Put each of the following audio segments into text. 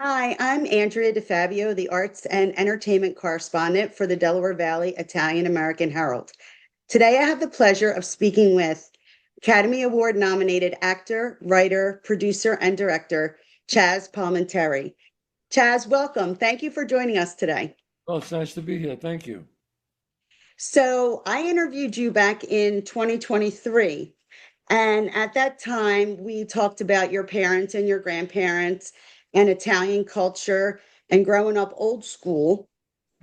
Hi, I'm Andrea DiFabio, the arts and entertainment correspondent for the Delaware Valley Italian-American Herald. Today, I have the pleasure of speaking with Academy Award nominated actor, writer, producer, and director Chazz Palminteri. Chazz, welcome. Thank you for joining us today. Oh, it's nice to be here. Thank you. So, I interviewed you back in 2023, and at that time, we talked about your parents and your grandparents and Italian culture and growing up old school.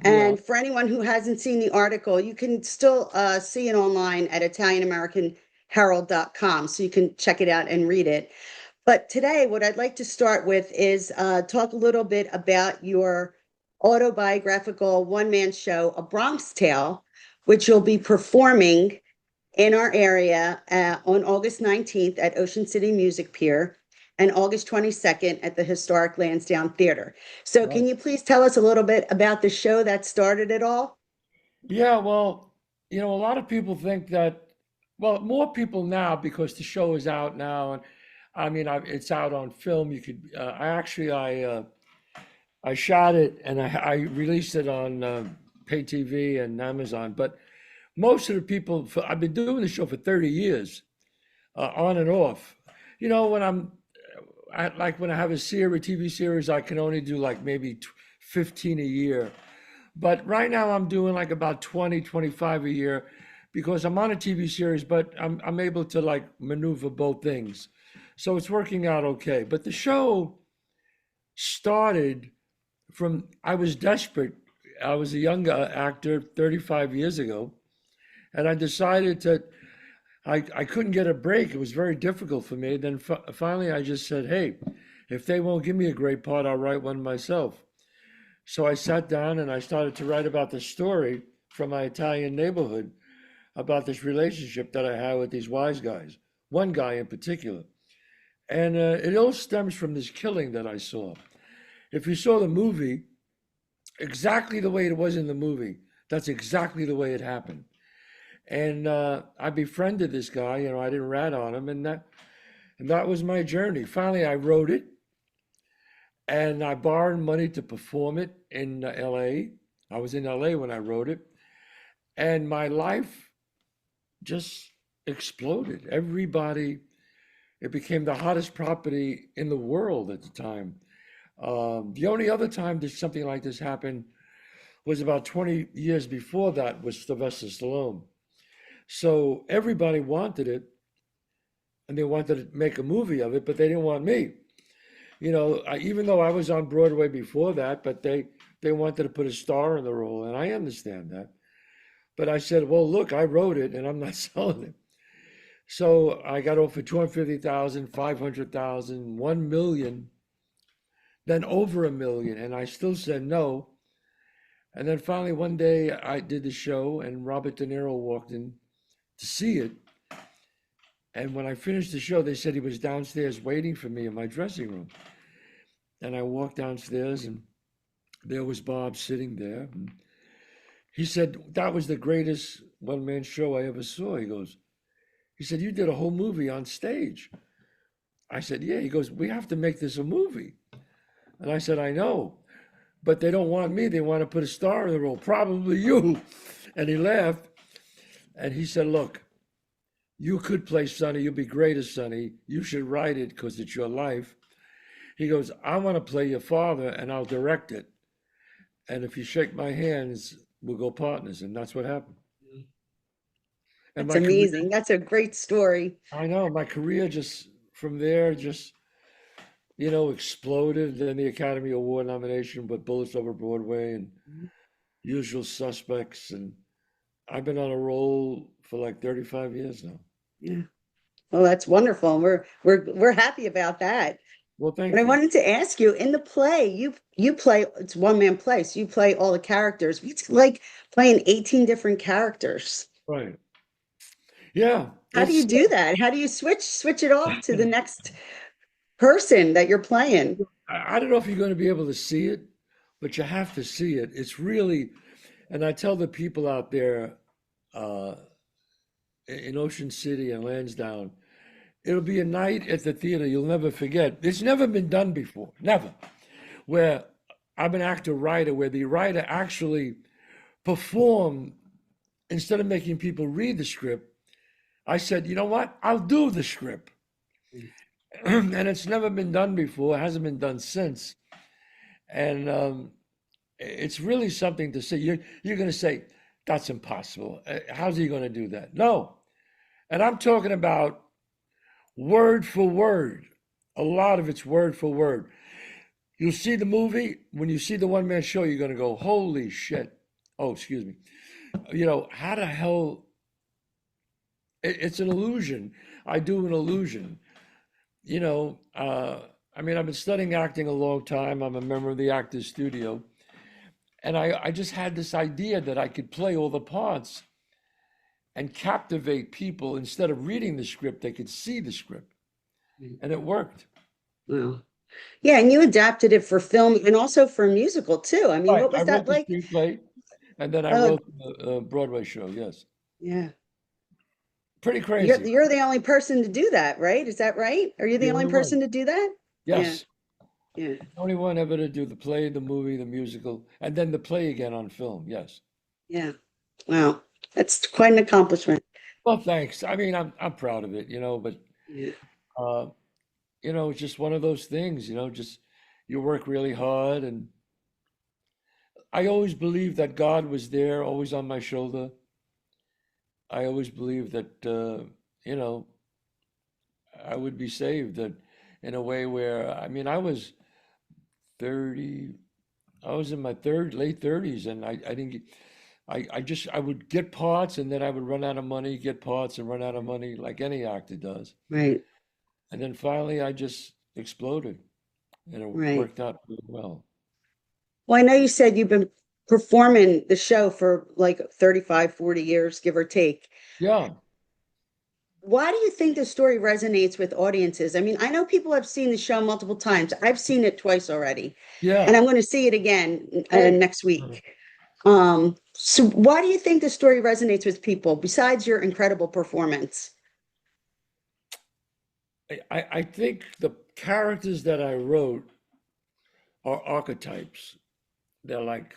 Yeah. And for anyone who hasn't seen the article, you can still see it online at Italian-American Herald.com, so you can check it out and read it. But today, what I'd like to start with is talk a little bit about your autobiographical one-man show, A Bronx Tale, which you'll be performing in our area on August 19th at Ocean City Music Pier and August 22nd at the historic Lansdowne Theater. So, Right. can you please tell us a little bit about the show that started it all? Yeah, well, a lot of people think that, well, more people now because the show is out now, and it's out on film. You could, I shot it and I released it on pay TV and Amazon. But most of the people, I've been doing the show for 30 years, on and off. When when I have a TV series, I can only do like maybe 15 a year. But right now I'm doing like about 20, 25 a year because I'm on a TV series, but I'm able to like maneuver both things. So it's working out okay. But the show started from, I was desperate. I was a young actor 35 years ago, and I decided to, I couldn't get a break. It was very difficult for me. Then finally I just said, hey, if they won't give me a great part, I'll write one myself. So I sat down and I started to write about the story from my Italian neighborhood about this relationship that I had with these wise guys, one guy in particular. And it all stems from this killing that I saw. If you saw the movie, exactly the way it was in the movie, that's exactly the way it happened. And I befriended this guy, I didn't rat on him, and that was my journey. Finally, I wrote it and I borrowed money to perform it in LA. I was in LA when I wrote it, and my life just exploded. It became the hottest property in the world at the time. The only other time that something like this happened was about 20 years before that with Sylvester Stallone. So everybody wanted it, and they wanted to make a movie of it, but they didn't want me. Even though I was on Broadway before that, but they wanted to put a star in the role, and I understand that. But I said, well, look, I wrote it, and I'm not selling it. So I got offered 250,000, 500,000, 1 million, then over 1 million, and I still said no. And then finally one day I did the show, and Robert De Niro walked in to see it. And when I finished the show, they said he was downstairs waiting for me in my dressing room. And I walked downstairs, and there was Bob sitting there. And he said, that was the greatest one-man show I ever saw. He said, you did a whole movie on stage. I said, yeah. He goes, we have to make this a movie. And I said, I know, but they don't want me. They want to put a star in the role, probably you. And he laughed. And he said, look, you could play Sonny. You'll be great as Sonny. You should write it because it's your life. He goes, I want to play your father, and I'll direct it. And if you shake my hands, we'll go partners. And that's what happened. And That's my career, amazing. That's a great story. I know, my career just from there just, exploded. Then the Academy Award nomination with Bullets Over Broadway and Usual Suspects. And I've been on a roll for like 35 years now. Yeah. Well, that's wonderful. We're happy about that. Well, But I thank you. wanted to ask you, in the play, you play, it's one man play, so you play all the characters. It's like playing 18 different characters. Right. Yeah. How do you do that? How do you switch it off to the next person that you're playing? I don't know if you're going to be able to see it, but you have to see it. It's really, and I tell the people out there uh, in Ocean City and Lansdowne, it'll be a night at the theater you'll never forget. It's never been done before, never. where I'm an actor writer, where the writer actually perform instead of making people read the script. I said, you know what? I'll do the script. And it's never been done before, it hasn't been done since. And it's really something to say. You're going to say, that's impossible. How's he going to do that? No. And I'm talking about word for word. A lot of it's word for word. You'll see the movie. When you see the one-man show, you're going to go, holy shit. Oh, excuse me. You know, how the hell? It's an illusion. I do an illusion. You know, I mean, I've been studying acting a long time. I'm a member of the Actors Studio. And I just had this idea that I could play all the parts and captivate people. Instead of reading the script, they could see the script. And it worked. Wow. Yeah, and you adapted it for film and also for musical too. I mean, Right. what I was wrote that the like? screenplay and then I Uh, wrote the Broadway show. Yes. yeah. Pretty You're crazy. you're the only person to do that, right? Is that right? Are you the The only only one. person to do that? Yeah, Yes. yeah, The only one ever to do the play, the movie, the musical, and then the play again on film. Yes. yeah. Wow. That's quite an accomplishment. Well, thanks. I mean, I'm proud of it, you know, but Yeah. uh, you know, it's just one of those things, you know, just you work really hard and I always believed that God was there, always on my shoulder. I always believed that you know, I would be saved that in a way where I mean, I was 30, I was in my late 30s and I didn't get I would get parts and then I would run out of money, get parts and run out of money like any actor does. Right, And then finally I just exploded and it right. worked out really well. Well, I know you said you've been performing the show for like 35, 40 years, give or take. Yeah, Why do you think the story resonates with audiences? I mean, I know people have seen the show multiple times. I've seen it twice already, and yeah, I'm going to see it again great. next week. So why do you think the story resonates with people besides your incredible performance? I think the characters that I wrote are archetypes. They're like,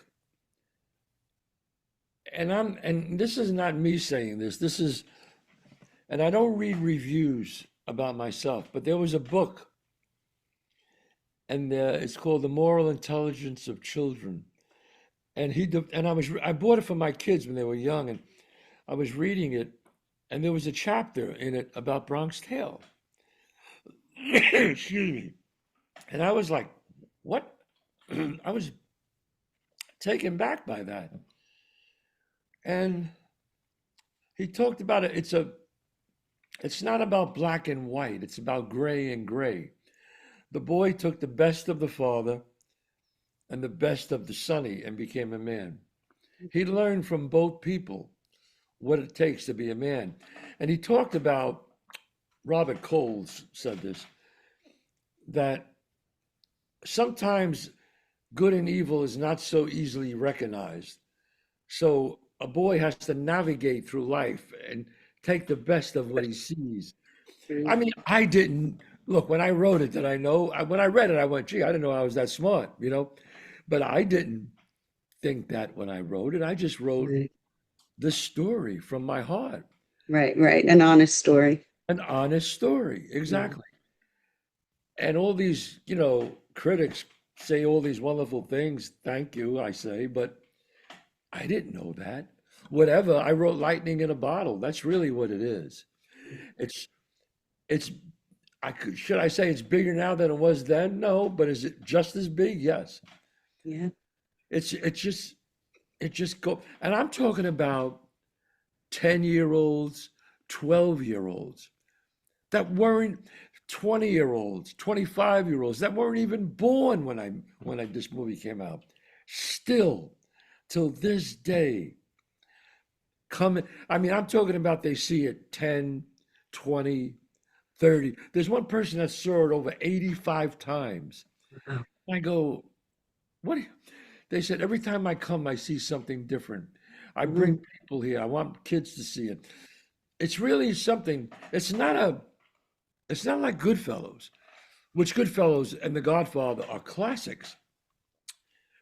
and this is not me saying this. This is, and I don't read reviews about myself, but there was a book, and it's called The Moral Intelligence of Children. And I bought it for my kids when they were young, and I was reading it, and there was a chapter in it about Bronx Tale. Excuse me. And I was like, what? I was taken back by that. And he talked about it. It's not about black and white. It's about gray and gray. The boy took the best of the father and the best of the sonny and became a man. He learned from both people what it takes to be a man. And he talked about, Robert Coles said this, that sometimes good and evil is not so easily recognized. So a boy has to navigate through life and take the best of what he sees. I mean, I didn't look when I wrote it. Did I know? When I read it, I went, "Gee, I didn't know I was that smart," you know. But I didn't think that when I wrote it. I just wrote Right, the story from my heart, right, right. An honest story. an honest story, Yeah. exactly. And all these, you know, critics say all these wonderful things. Thank you, I say, but I didn't know that. Whatever, I wrote lightning in a bottle. That's really what it is. It's it's should I say it's bigger now than it was then? No, but is it just as big? Yes. Yeah. It just go and I'm talking about 10-year-olds, 12-year-olds that weren't 20-year-olds, 25-year-olds that weren't even born when I this movie came out. Still till this day coming. I mean, I'm talking about they see it 10, 20, 30. There's one person that saw it over 85 times. Wow. I go, what? They said, every time I come, I see something different. I bring Mhm. people here. I want kids to see it. It's really something. It's not like Goodfellas, which Goodfellas and The Godfather are classics.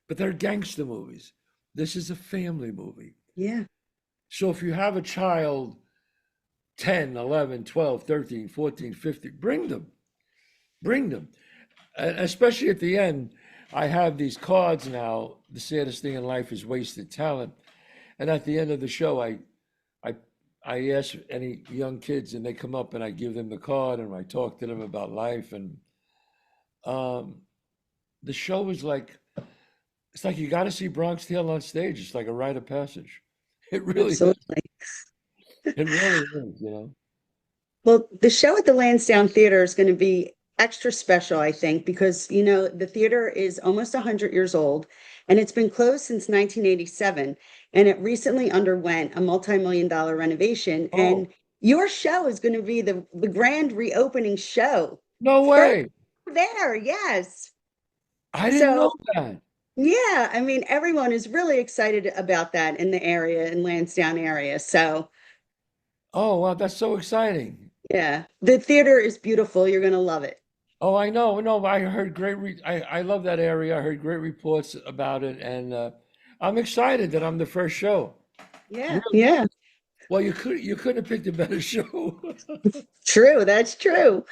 but they're gangster movies. This is a family movie. Yeah. So if you have a child 10, 11, 12, 13, 14, 15, bring them. Bring them. And especially at the end, I have these cards now. The saddest thing in life is wasted talent. And at the end of the show, I I ask any young kids, and they come up, and I give them the card, and I talk to them about life. And um, the show is like, it's like you got to see Bronx Tale on stage. It's like a rite of passage. It really is. Absolutely. It really is. You know. Well, the show at the Lansdowne Theater is going to be extra special, I think, because, the theater is almost 100 years old and it's been closed since 1987. And it recently underwent a multi-million dollar renovation. And Oh, your show is going to be the grand reopening show no for way! there. Yes. I didn't So, know that. yeah, I mean, everyone is really excited about that in the area, in Lansdowne area. So, Oh, wow, that's so exciting. yeah, the theater is beautiful. You're going to love it. Oh, I know. No, I heard I love that area. I heard great reports about it, and I'm excited that I'm the first show. Yeah, Really? yeah. Well, you couldn't have picked a better show. True, that's true.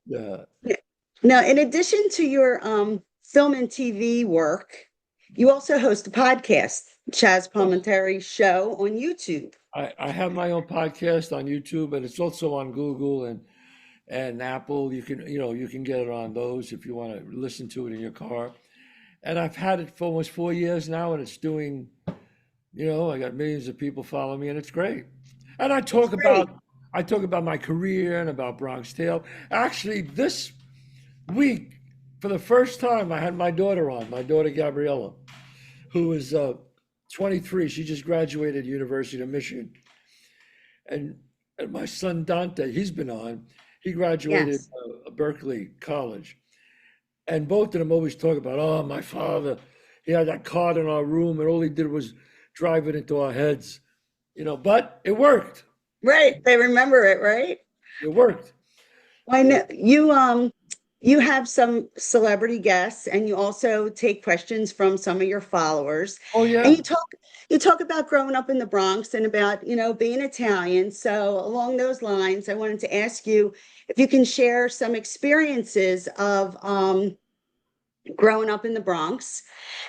Yeah. Yeah. Now, in addition to your film and TV work, you also host a podcast, Chazz Yes. Palminteri Show on YouTube. I have my own podcast on YouTube, and it's also on Google and Apple. You can get it on those if you want to listen to it in your car. And I've had it for almost 4 years now, and it's doing, I got millions of people following me, and it's great. And It's great. I talk about my career and about Bronx Tale. Actually, this week, for the first time, I had my daughter on, my daughter Gabriella, who is 23. She just graduated University of Michigan. And, and my son Dante, he's been on. He graduated Yes. Berkeley College. And both of them always talk about, oh, my father, he had that card in our room, and all he did was drive it into our heads, but it worked. Right. They remember it, right? It worked. I know you have some celebrity guests and you also take questions from some of your followers. Oh, And yeah. you talk about growing up in the Bronx and about, being Italian. So along those lines, I wanted to ask you if you can share some experiences of growing up in the Bronx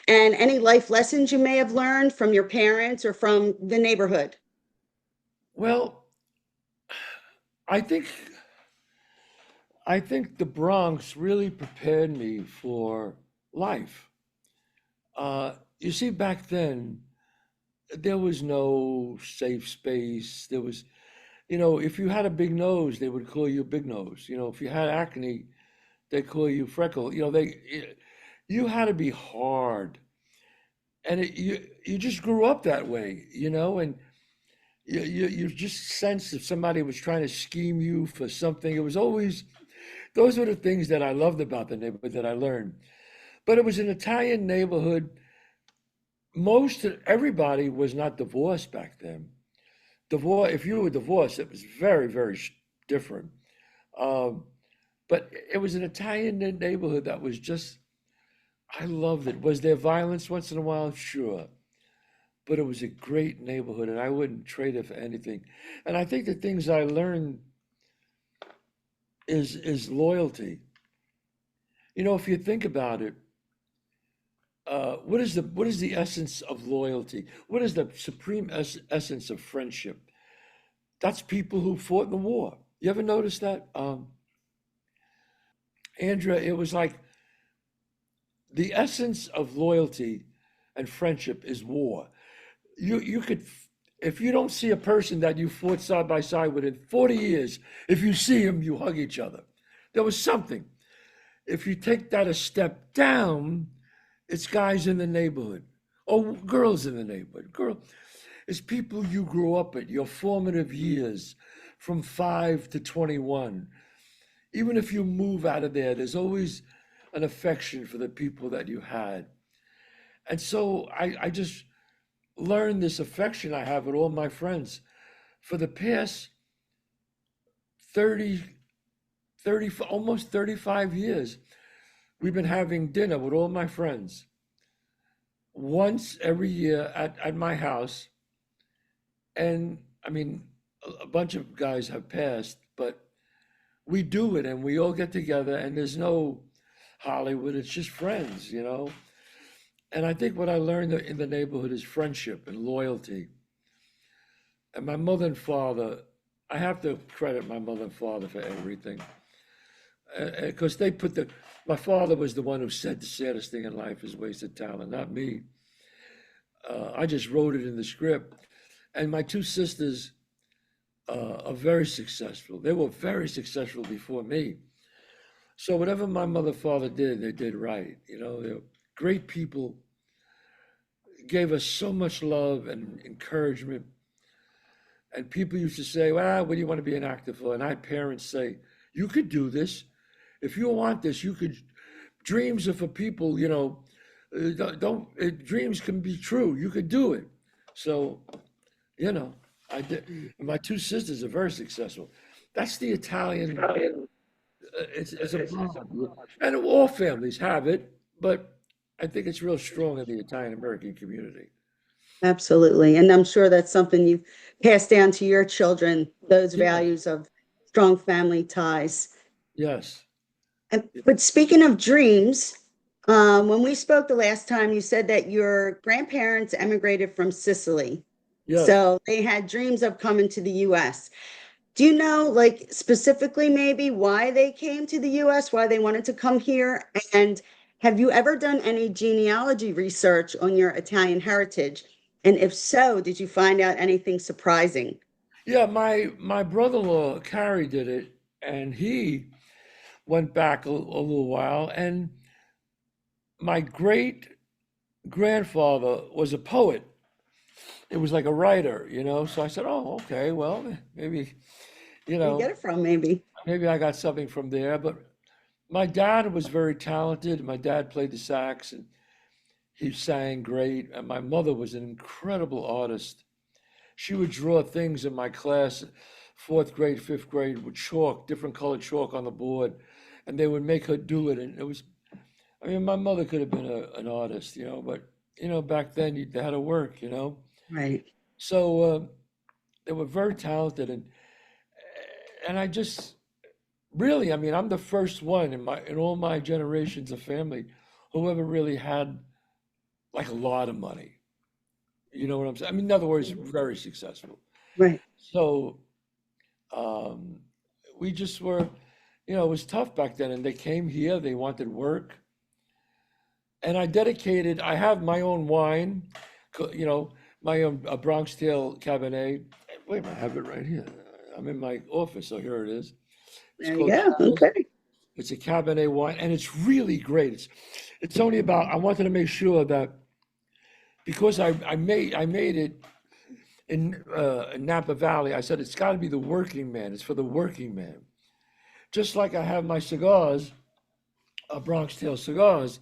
and any life lessons you may have learned from your parents or from the neighborhood. Well, I think I think the Bronx really prepared me for life. You see, back then, there was no safe space. There was, if you had a big nose, they would call you Big Nose. If you had acne, they call you Freckle. You had to be hard, and you just grew up that way, and you just sensed if somebody was trying to scheme you for something. It was always those were the things that I loved about the neighborhood that I learned. But it was an Italian neighborhood. Most everybody was not divorced back then. Divorce, if you were divorced, it was very, very different. Um, but it was an Italian neighborhood that was just, I loved it. Was there violence once in a while? Sure. But it was a great neighborhood, and I wouldn't trade it for anything. And I think the things I learned is loyalty. If you think about it, what is the essence of loyalty? What is the supreme essence of friendship? That's people who fought in the war. You ever notice that, Andrea? It was like the essence of loyalty and friendship is war. You could, if you don't see a person that you fought side by side with in 40 years, if you see him, you hug each other. There was something. If you take that a step down, it's guys in the neighborhood or girls in the neighborhood. It's people you grew up at, your formative years from 5 to 21. Even if you move out of there, there's always an affection for the people that you had. And so I just learned this affection I have with all my friends. For the past 30, 30, almost 35 years, we've been having dinner with all my friends. once every year at my house. And I mean, a bunch of guys have passed, but we do it and we all get together and there's no Hollywood, it's just friends, you know? And I think what I learned in the neighborhood is friendship and loyalty. And my mother and father, I have to credit my mother and father for everything. Because they put my father was the one who said the saddest thing in life is wasted talent, not me. I just wrote it in the script. And my two sisters are very successful. They were very successful before me. So whatever my mother and father did, they did right. You know, they're great people, gave us so much love and encouragement. And people used to say, well, what do you want to be an actor for? And I had parents say, you could do this. If you want this, you could. Dreams are for people, you know, dreams can be true. You could do it. So, you know, I did. My two sisters are very successful. That's the Italian. It's a bond. And all families have it, but I think it's real strong in the Italian American community. Absolutely. And I'm sure that's something you pass down to your children, those Yes, values of strong family ties. yes, But speaking of dreams, when we spoke the last time, you said that your grandparents emigrated from Sicily. yes. So they had dreams of coming to the US. Do you know, like specifically maybe why they came to the US, why they wanted to come here? And have you ever done any genealogy research on your Italian heritage? And if so, did you find out anything surprising? Yeah, my brother-in-law, Carrie, did it, and he went back a little while, and my great grandfather was a poet. It was like a writer, you know. So I said, "Oh, okay, well, maybe, you Where you get know, it from, maybe? maybe I got something from there." But my dad was very talented. My dad played the sax and he sang great. And my mother was an incredible artist. She would draw things in my class, fourth grade, fifth grade, with chalk, different colored chalk on the board, and they would make her do it. And it was, I mean, my mother could have been an artist, you know, but you know, back then they had to work, you know. Right. So they were very talented, and I just really, I mean, I'm the first one in all my generations of family who ever really had like a lot of money. You know what I'm saying? I mean, in other words, very successful. Right. So um, we just were, you know, it was tough back then, and they came here. They wanted work, and I have my own wine, you know, my own Bronx Tail Cabernet. Wait a minute, I have it right here. I'm in my office, so here it is. It's There you called go. Chazz. Okay. It's a Cabernet wine, and it's really great. It's only about. I wanted to make sure that because I made it in Napa Valley. I said it's got to be the working man. It's for the working man. Just like I have my cigars, Bronx Tail cigars,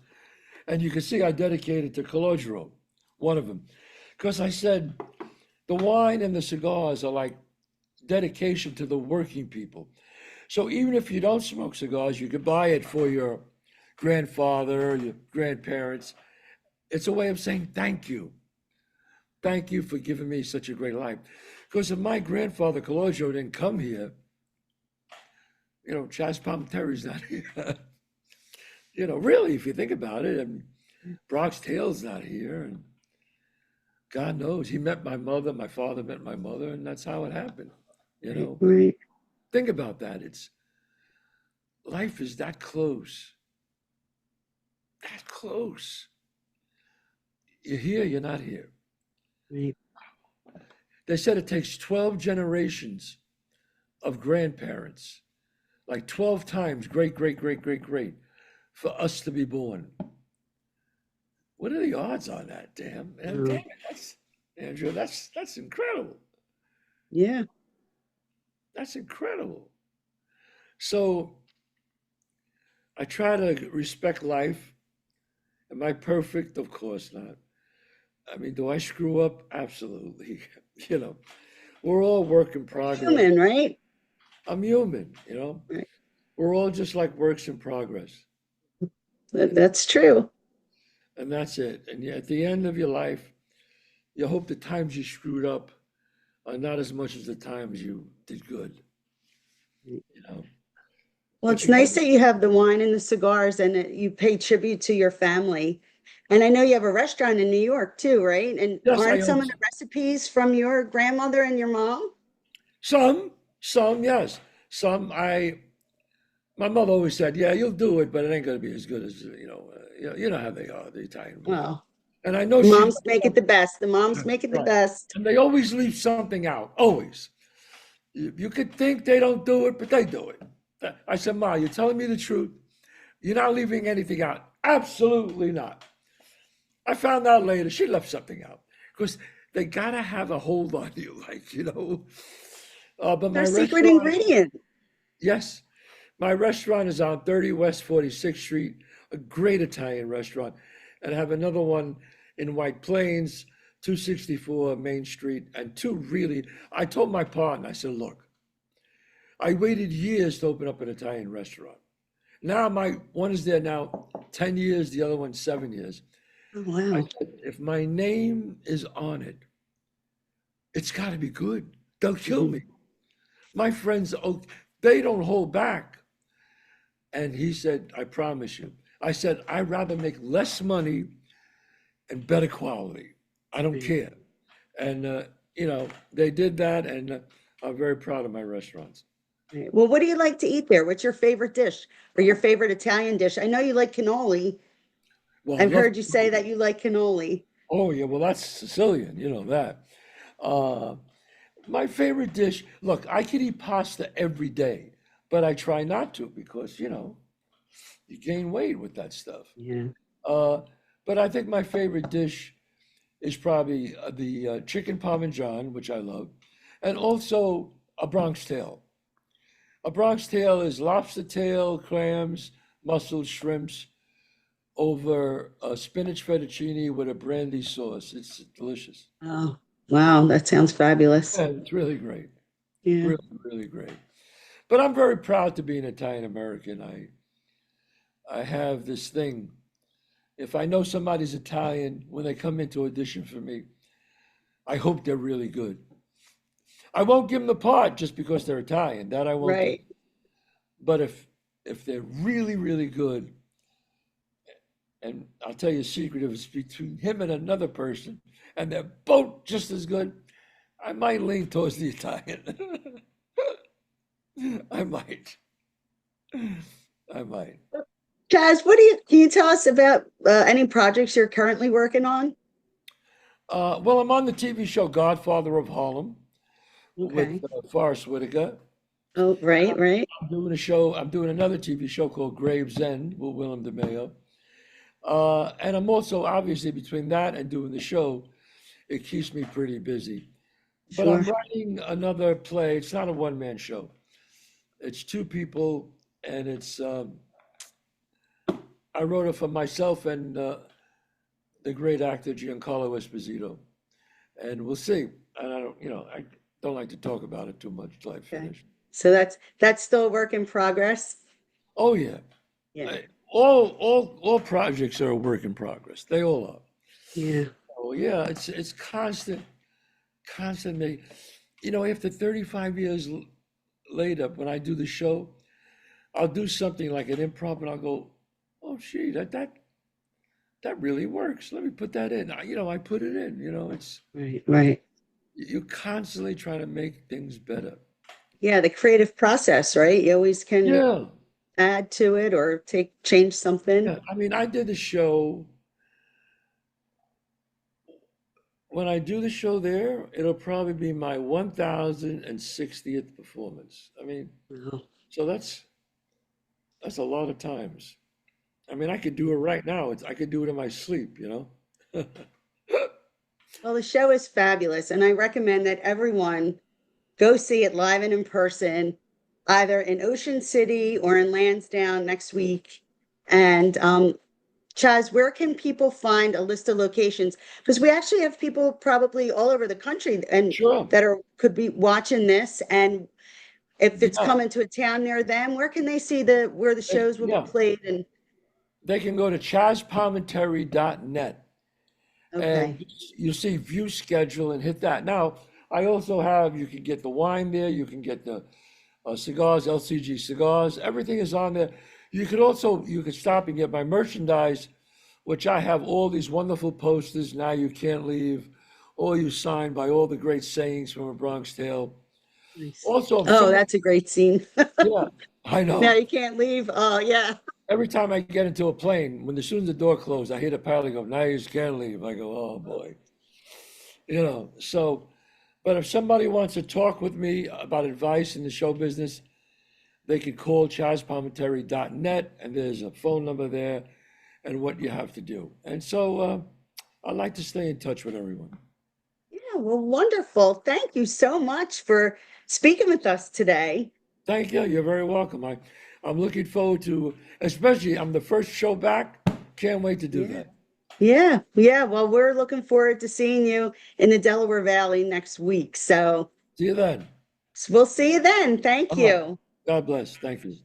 and you can see I dedicated to Calogero, one of them, because I said the wine and the cigars are like dedication to the working people. So even if you don't smoke cigars, you could buy it for your grandfather, your grandparents. It's a way of saying thank you. Thank you for giving me such a great life. Because if my grandfather Colosio didn't come here, you know, Chazz Palminteri's not here. You know, really, if you think about it, I mean, Bronx Tale's not here. And God knows, he met my mother, my father met my mother, and that's how it happened. You Right. know, Right. think about that. It's life is that close, that close. You're here, you're not here. Right. They said it takes 12 generations of grandparents, like 12 times great, great, great, great, great, for us to be born. What are the odds on that? Damn, man, damn Wow. it, that's Andrew, that's incredible. Yeah. That's incredible. So I try to respect life. Am I perfect? Of course not. I mean, do I screw up? Absolutely. You know, we're all work in progress. Human, right? I'm human, you know. Right. We're all just like works in progress. That's true. and that's it. And at the end of your life, you hope the times you screwed up are not as much as the times you did good, you know. Well, But it's you nice never, that you have the wine and the cigars and that you pay tribute to your family. And I know you have a restaurant in New York too, right? And yes, I aren't own some of the recipes from your grandmother and your mom? some, yes, some. My mother always said, "Yeah, you'll do it, but it ain't gonna be as good as you know how they are, the Italian women." Well, And I know the she moms left make it the something, best. The moms make it the right? best. And they always leave something out. Always. You could think they don't do it, but they do it. I said, "Ma, you're telling me the truth. You're not leaving anything out." Absolutely not. I found out later she left something out because they gotta have a hold on you, like But Their my secret restaurant, ingredient. yes, my restaurant is on 30 West 46th Street, a great Italian restaurant, and I have another one in White Plains, 264 Main Street, and two really. I told my partner, I said, "Look, I waited years to open up an Italian restaurant. Now my one is there now 10 years, the other one 7 years." Oh, I wow. said, "If my name is on it, it's got to be good. They'll kill Mhm. me." My friends, oh, they don't hold back. And he said, "I promise you." I said, "I'd rather make less money and better quality. I don't Right, care." And, they did that. And I'm very proud of my restaurants. right. Well, what do you like to eat there? What's your favorite dish or your favorite Italian dish? I know you like cannoli. Well, I I've love, heard you say that you like cannoli. oh, yeah, well, that's Sicilian, you know that. Uh, my favorite dish, look, I could eat pasta every day, but I try not to because, you gain weight with that stuff. Yeah. Uh, but I think my favorite dish is probably the chicken parmesan, which I love, and also a Bronx tail. A Bronx tail is lobster tail, clams, mussels, shrimps over a spinach fettuccine with a brandy sauce. It's delicious. Oh, wow. That sounds fabulous. Yeah, it's really great. Yeah. Really, really great. But I'm very proud to be an Italian American. I have this thing. If I know somebody's Italian, when they come into audition for me, I hope they're really good. I won't give them the part just because they're Italian. That I won't do. Right. But if they're really, really good, and I'll tell you a secret, if it's between him and another person, and they're both just as good, I might lean towards the Italian. I might. I might. Chaz, can you tell us about any projects you're currently working on? Well, I'm on the TV show Godfather of Harlem with Okay. Forrest Whitaker. Oh, right, right. I'm doing a show. I'm doing another TV show called Gravesend with Willem DeMeo. And I'm also obviously between that and doing the show, it keeps me pretty busy. But I'm Sure. writing another play. It's not a one-man show. It's two people, and I wrote it for myself and the great actor Giancarlo Esposito. And we'll see. And I don't like to talk about it too much till I Okay. finish. So that's still a work in progress. Oh yeah. Yeah. All projects are a work in progress. They all are. Yeah. Oh yeah, it's constant, constantly. After 35 years later, when I do the show, I'll do something like an improv, and I'll go, "Oh, gee, that really works. Let me put that in." I put it in. It's Right, right. you constantly trying to make things better. Yeah, the creative process, right? You always can Yeah, add to it or change something. yeah. I mean, I did the show. When I do the show there, it'll probably be my 1060th performance. I mean, Wow. so that's a lot of times. I mean, I could do it right now. I could do it in my sleep. Well, the show is fabulous, and I recommend that everyone go see it live and in person, either in Ocean City or in Lansdowne next week. And Chaz, where can people find a list of locations? Because we actually have people probably all over the country and Sure. that are could be watching this. And if it's Yeah. coming to a town near them, where can they see the where the shows will be Yeah. played? And They can go to chazzpalminteri.net and Okay. you see view schedule and hit that. Now, I also have, you can get the wine there, you can get the cigars, LCG cigars, everything is on there. You could stop and get my merchandise, which I have all these wonderful posters, Now You Can't Leave, all you signed by all the great sayings from A Bronx Tale. Nice. Also, if Oh, someone, that's a great scene. yeah, I Now know. you can't leave. Oh, yeah. Every time I get into a plane, when as soon as the door closed, I hear the pilot go, "Now you can't leave." I go, "Oh boy," So, but if somebody wants to talk with me about advice in the show business, they could call chazzpalminteri.net, and there's a phone number there, and what you have to do. And so, I like to stay in touch with everyone. Yeah, well, wonderful. Thank you so much for speaking with us today. Thank you. You're very welcome. I'm looking forward to, especially I'm the first show back. Can't wait to do Yeah. that. Yeah. Yeah. Well, we're looking forward to seeing you in the Delaware Valley next week. So See you then. we'll see you then. Thank All right. you. God bless. Thank you.